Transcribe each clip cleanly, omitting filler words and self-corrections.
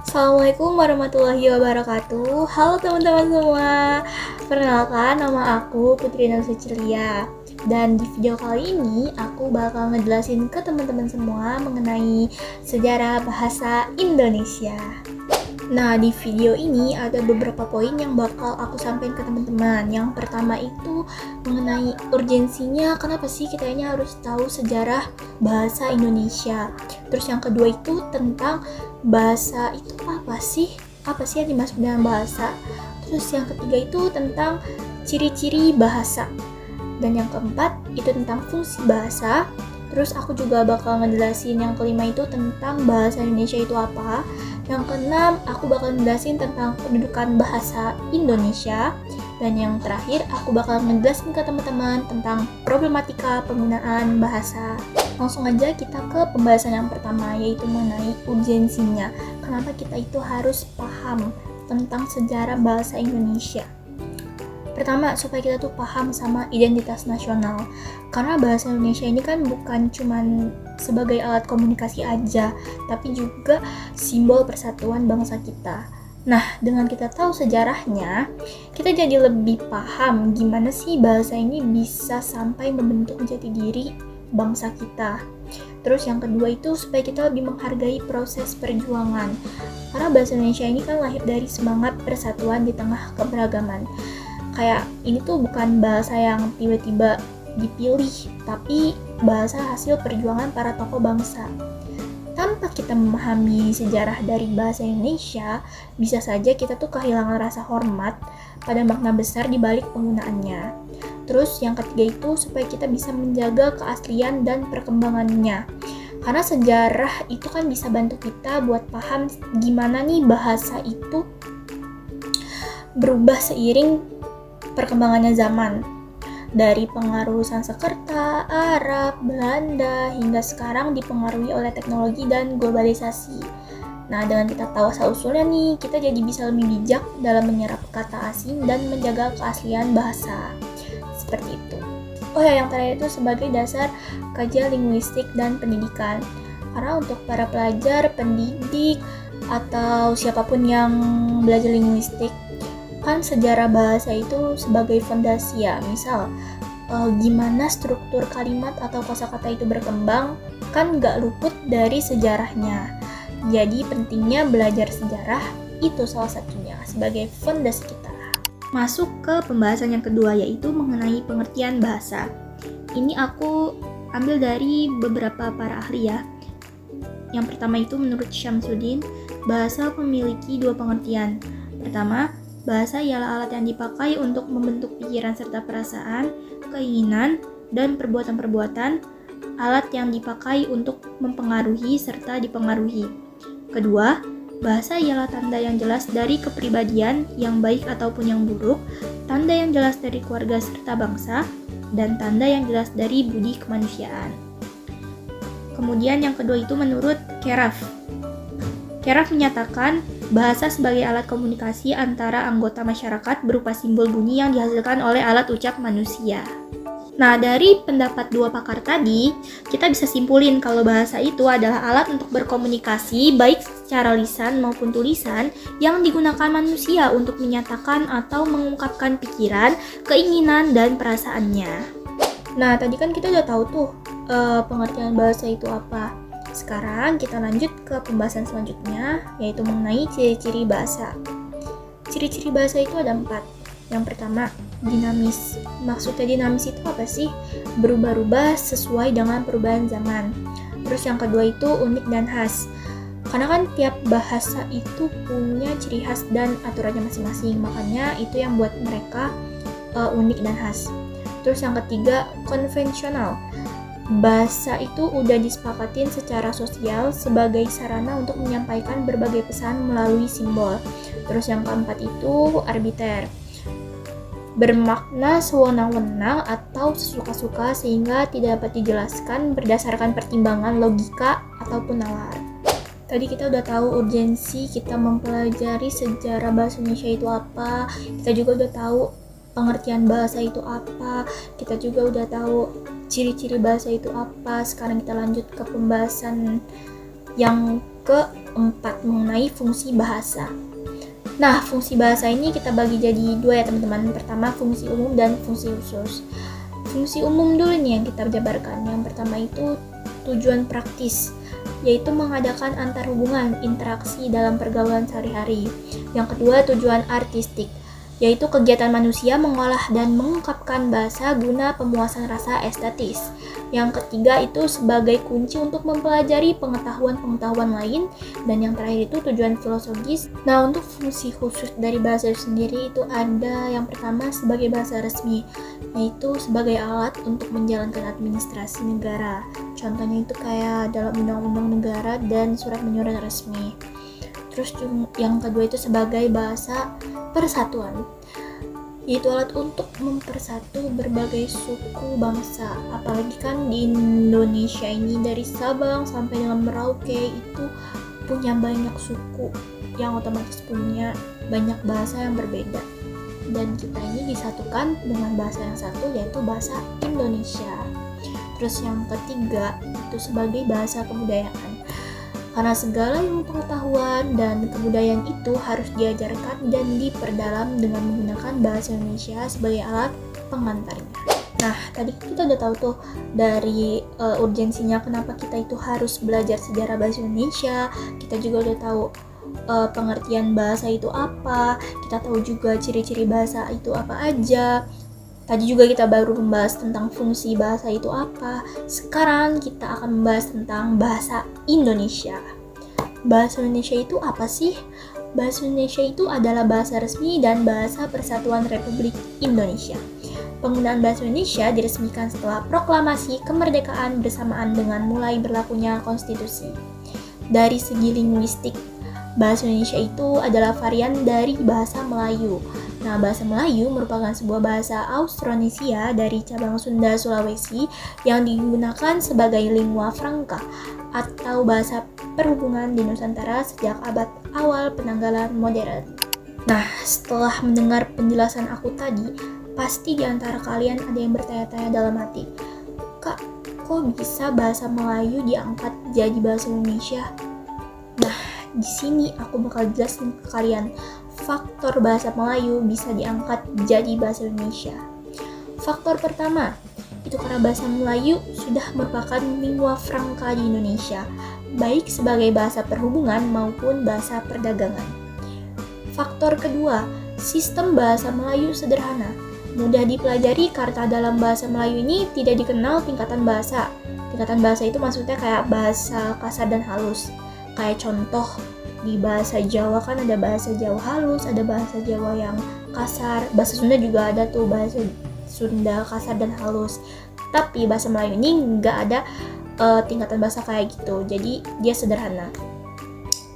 Assalamualaikum warahmatullahi wabarakatuh. Halo teman-teman semua. Perkenalkan, nama aku Putri Nasucilia. Dan di video kali ini aku bakal ngejelasin ke teman-teman semua mengenai sejarah bahasa Indonesia. Nah, di video ini ada beberapa poin yang bakal aku sampaikan ke teman-teman. Yang pertama itu mengenai urgensinya, kenapa sih kita ini harus tahu sejarah bahasa Indonesia. Terus yang kedua itu tentang bahasa itu apa sih? Apa sih yang dimaksud dengan bahasa? Terus yang ketiga itu tentang ciri-ciri bahasa. Dan yang keempat itu tentang fungsi bahasa. Terus aku juga bakal ngejelasin yang kelima itu tentang bahasa Indonesia itu apa. Yang keenam, aku bakal ngejelasin tentang kedudukan bahasa Indonesia. Dan yang terakhir, aku bakal ngejelasin ke teman-teman tentang problematika penggunaan bahasa. Langsung aja kita ke pembahasan yang pertama, yaitu mengenai urgensinya. Kenapa kita itu harus paham tentang sejarah bahasa Indonesia? Pertama, supaya kita tuh paham sama identitas nasional. Karena bahasa Indonesia ini kan bukan cuman sebagai alat komunikasi aja, tapi juga simbol persatuan bangsa kita. Nah, dengan kita tahu sejarahnya, kita jadi lebih paham gimana sih bahasa ini bisa sampai membentuk jati diri bangsa kita. Terus yang kedua itu supaya kita lebih menghargai proses perjuangan. Karena bahasa Indonesia ini kan lahir dari semangat persatuan di tengah keberagaman. Kayak ini tuh bukan bahasa yang tiba-tiba dipilih, tapi bahasa hasil perjuangan para tokoh bangsa. Tanpa kita memahami sejarah dari bahasa Indonesia, bisa saja kita tuh kehilangan rasa hormat pada makna besar di balik penggunaannya. Terus yang ketiga itu supaya kita bisa menjaga keaslian dan perkembangannya. Karena sejarah itu kan bisa bantu kita buat paham gimana nih bahasa itu berubah seiring perkembangannya zaman. Dari pengaruh Sanskerta, Arab, Belanda, hingga sekarang dipengaruhi oleh teknologi dan globalisasi. Nah, dengan kita tahu asal-usulnya nih, kita jadi bisa lebih bijak dalam menyerap kata asing dan menjaga keaslian bahasa. Seperti itu. Oh ya, yang terakhir itu sebagai dasar kajian linguistik dan pendidikan. Karena untuk para pelajar, pendidik, atau siapapun yang belajar linguistik, kan sejarah bahasa itu sebagai fondasi ya. Misal, gimana struktur kalimat atau kosakata itu berkembang, kan nggak luput dari sejarahnya. Jadi pentingnya belajar sejarah itu salah satunya sebagai fondasi kita. Masuk ke pembahasan yang kedua, yaitu mengenai pengertian bahasa. Ini aku ambil dari beberapa para ahli ya. Yang pertama itu menurut Syamsuddin, bahasa memiliki dua pengertian. Pertama, bahasa ialah alat yang dipakai untuk membentuk pikiran serta perasaan, keinginan, dan perbuatan-perbuatan, alat yang dipakai untuk mempengaruhi serta dipengaruhi. Kedua, bahasa ialah tanda yang jelas dari kepribadian yang baik ataupun yang buruk, tanda yang jelas dari keluarga serta bangsa, dan tanda yang jelas dari budi kemanusiaan. Kemudian yang kedua itu menurut Keraf. Keraf menyatakan bahasa sebagai alat komunikasi antara anggota masyarakat berupa simbol bunyi yang dihasilkan oleh alat ucap manusia. Nah, dari pendapat dua pakar tadi, kita bisa simpulin kalau bahasa itu adalah alat untuk berkomunikasi baik secara lisan maupun tulisan yang digunakan manusia untuk menyatakan atau mengungkapkan pikiran, keinginan, dan perasaannya. Nah, tadi kan kita udah tahu tuh pengertian bahasa itu apa. Sekarang kita lanjut ke pembahasan selanjutnya, yaitu mengenai ciri-ciri bahasa. Ciri-ciri bahasa itu ada 4. Yang pertama, dinamis. Maksudnya dinamis itu apa sih? Berubah-ubah sesuai dengan perubahan zaman. Terus yang kedua itu unik dan khas. Karena kan tiap bahasa itu punya ciri khas dan aturannya masing-masing, makanya itu yang buat mereka unik dan khas. Terus yang ketiga, konvensional. Bahasa itu udah disepakatin secara sosial sebagai sarana untuk menyampaikan berbagai pesan melalui simbol. Terus yang keempat itu arbiter. Bermakna sewenang-wenang atau sesuka-suka sehingga tidak dapat dijelaskan berdasarkan pertimbangan logika ataupun nalar. Tadi kita udah tahu urgensi kita mempelajari sejarah bahasa Indonesia itu apa. Kita juga udah tahu pengertian bahasa itu apa, kita juga udah tahu ciri-ciri bahasa itu apa. Sekarang kita lanjut ke pembahasan yang keempat mengenai fungsi bahasa. Nah, fungsi bahasa ini kita bagi jadi dua ya teman-teman. Pertama fungsi umum dan fungsi khusus. Fungsi umum dulu nih yang kita jabarkan. Yang pertama itu tujuan praktis, yaitu mengadakan antar hubungan, interaksi dalam pergaulan sehari-hari. Yang kedua tujuan artistik, yaitu kegiatan manusia mengolah dan mengungkapkan bahasa guna pemuasan rasa estetis. Yang ketiga itu sebagai kunci untuk mempelajari pengetahuan-pengetahuan lain. Dan yang terakhir itu tujuan filosofis. Nah, untuk fungsi khusus dari bahasa sendiri itu ada yang pertama sebagai bahasa resmi, yaitu sebagai alat untuk menjalankan administrasi negara. Contohnya itu kayak dalam undang-undang negara dan surat menyurat resmi. Terus yang kedua itu sebagai bahasa persatuan, yaitu alat untuk mempersatu berbagai suku bangsa. Apalagi kan di Indonesia ini dari Sabang sampai dengan Merauke itu punya banyak suku yang otomatis punya banyak bahasa yang berbeda. Dan kita ini disatukan dengan bahasa yang satu, yaitu bahasa Indonesia. Terus yang ketiga itu sebagai bahasa kebudayaan. Karena segala ilmu pengetahuan dan kebudayaan itu harus diajarkan dan diperdalam dengan menggunakan bahasa Indonesia sebagai alat pengantarnya. Nah, tadi kita udah tahu tuh dari urgensinya kenapa kita itu harus belajar sejarah bahasa Indonesia. Kita juga udah tahu pengertian bahasa itu apa. Kita tahu juga ciri-ciri bahasa itu apa aja. Tadi juga kita baru membahas tentang fungsi bahasa itu apa. Sekarang kita akan membahas tentang bahasa Indonesia. Bahasa Indonesia itu apa sih? Bahasa Indonesia itu adalah bahasa resmi dan bahasa Persatuan Republik Indonesia. Penggunaan bahasa Indonesia diresmikan setelah proklamasi kemerdekaan bersamaan dengan mulai berlakunya konstitusi. Dari segi linguistik, bahasa Indonesia itu adalah varian dari bahasa Melayu. Nah, bahasa Melayu merupakan sebuah bahasa Austronesia dari cabang Sunda Sulawesi yang digunakan sebagai lingua franca atau bahasa perhubungan di Nusantara sejak abad awal penanggalan modern. Nah, setelah mendengar penjelasan aku tadi, pasti di antara kalian ada yang bertanya-tanya dalam hati, "Kak, kok bisa bahasa Melayu diangkat jadi bahasa Indonesia?" Nah, di sini aku bakal jelasin ke kalian faktor bahasa Melayu bisa diangkat jadi bahasa Indonesia. Faktor pertama, itu karena bahasa Melayu sudah merupakan lingua franca di Indonesia, baik sebagai bahasa perhubungan maupun bahasa perdagangan. Faktor kedua, sistem bahasa Melayu sederhana, mudah dipelajari karena dalam bahasa Melayu ini tidak dikenal tingkatan bahasa. Tingkatan bahasa itu maksudnya kayak bahasa kasar dan halus. Kayak contoh, di bahasa Jawa kan ada bahasa Jawa halus, ada bahasa Jawa yang kasar. Bahasa Sunda juga ada tuh bahasa Sunda kasar dan halus. Tapi bahasa Melayu ini nggak ada tingkatan bahasa kayak gitu. Jadi dia sederhana.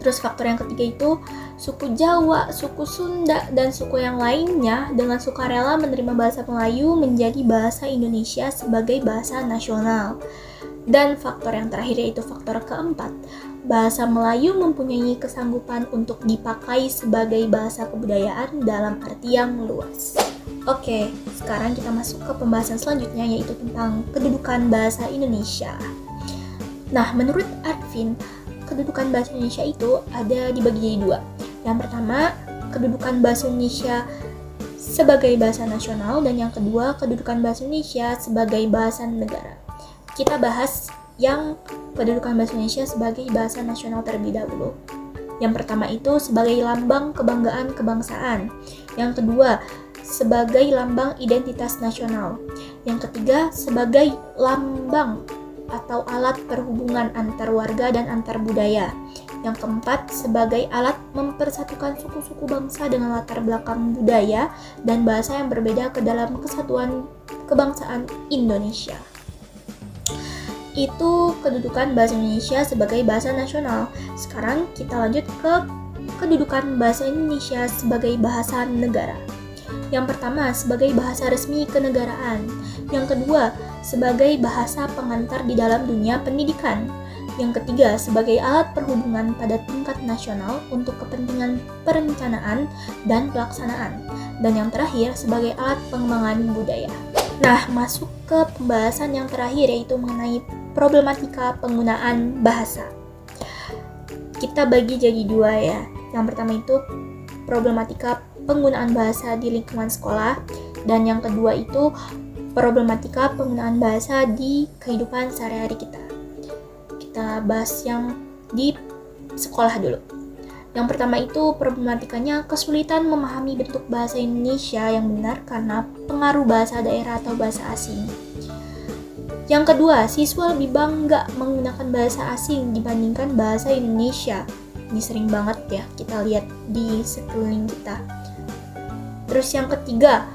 Terus faktor yang ketiga itu suku Jawa, suku Sunda, dan suku yang lainnya dengan sukarela menerima bahasa Melayu menjadi bahasa Indonesia sebagai bahasa nasional. Dan faktor yang terakhir yaitu faktor keempat, bahasa Melayu mempunyai kesanggupan untuk dipakai sebagai bahasa kebudayaan dalam arti yang luas. Oke, sekarang kita masuk ke pembahasan selanjutnya yaitu tentang kedudukan bahasa Indonesia. Nah, menurut Arvin, kedudukan bahasa Indonesia itu ada dibagi jadi dua. Yang pertama, kedudukan bahasa Indonesia sebagai bahasa nasional, dan yang kedua, kedudukan bahasa Indonesia sebagai bahasa negara. Kita bahas yang kedudukan bahasa Indonesia sebagai bahasa nasional terlebih dahulu. Yang pertama itu sebagai lambang kebanggaan kebangsaan. Yang kedua, sebagai lambang identitas nasional. Yang ketiga, sebagai lambang atau alat perhubungan antar warga dan antar budaya. Yang keempat, sebagai alat mempersatukan suku-suku bangsa dengan latar belakang budaya dan bahasa yang berbeda ke dalam kesatuan kebangsaan Indonesia. Itu kedudukan bahasa Indonesia sebagai bahasa nasional. Sekarang kita lanjut ke kedudukan bahasa Indonesia sebagai bahasa negara. Yang pertama, sebagai bahasa resmi kenegaraan. Yang kedua, sebagai bahasa pengantar di dalam dunia pendidikan. Yang ketiga, sebagai alat perhubungan pada tingkat nasional untuk kepentingan perencanaan dan pelaksanaan. Dan yang terakhir, sebagai alat pengembangan budaya. Nah, masuk ke pembahasan yang terakhir yaitu mengenai problematika penggunaan bahasa. kita bagi jadi dua ya. Yang pertama itu problematika penggunaan bahasa di lingkungan sekolah, dan yang kedua itu problematika penggunaan bahasa di kehidupan sehari-hari kita. Kita bahas yang di sekolah dulu. Yang pertama itu problematikanya kesulitan memahami bentuk bahasa Indonesia yang benar karena pengaruh bahasa daerah atau bahasa asing. Yang kedua, siswa lebih bangga menggunakan bahasa asing dibandingkan bahasa Indonesia. Ini sering banget ya kita lihat di sekeliling kita. Terus yang ketiga,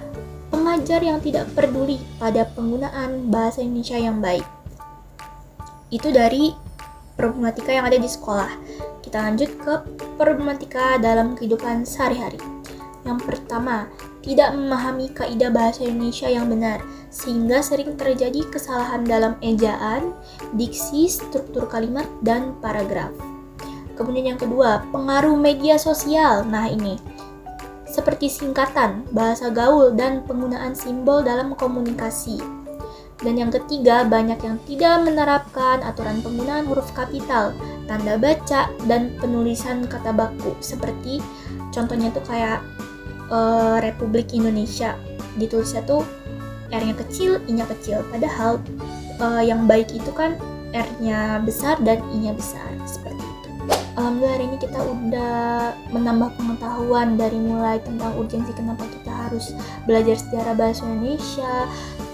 pengajar yang tidak peduli pada penggunaan bahasa Indonesia yang baik. Itu dari problematika yang ada di sekolah. Kita lanjut ke problematika dalam kehidupan sehari-hari. Yang pertama, tidak memahami kaidah bahasa Indonesia yang benar, sehingga sering terjadi kesalahan dalam ejaan, diksi, struktur kalimat, dan paragraf. Kemudian yang kedua, pengaruh media sosial. Nah ini, seperti singkatan, bahasa gaul, dan penggunaan simbol dalam komunikasi. Dan yang ketiga, banyak yang tidak menerapkan aturan penggunaan huruf kapital, tanda baca, dan penulisan kata baku. Seperti contohnya tuh kayak Republik Indonesia, ditulisnya tuh R-nya kecil, I-nya kecil. Padahal yang baik itu kan R-nya besar dan I-nya besar. Seperti itu. Alhamdulillah hari ini kita udah menambah pengetahuan dari mulai tentang urgensi kenapa kita harus belajar sejarah bahasa Indonesia,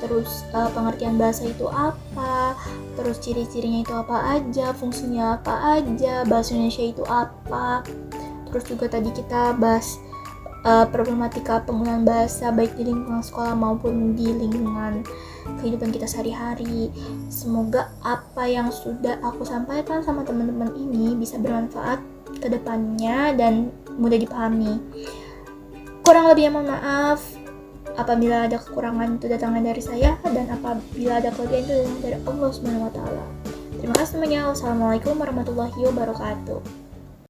terus pengertian bahasa itu apa, terus ciri-cirinya itu apa aja, fungsinya apa aja, bahasa Indonesia itu apa. Terus juga tadi kita bahas problematika penggunaan bahasa baik di lingkungan sekolah maupun di lingkungan kehidupan kita sehari-hari. Semoga apa yang sudah aku sampaikan sama teman-teman ini bisa bermanfaat ke depannya dan mudah dipahami. Kurang lebihnya mohon maaf. Apabila ada kekurangan itu datangnya dari saya, dan apabila ada kelebihan itu datangnya dari Allah Subhanahu wa taala. Terima kasih semuanya. Wassalamualaikum warahmatullahi wabarakatuh.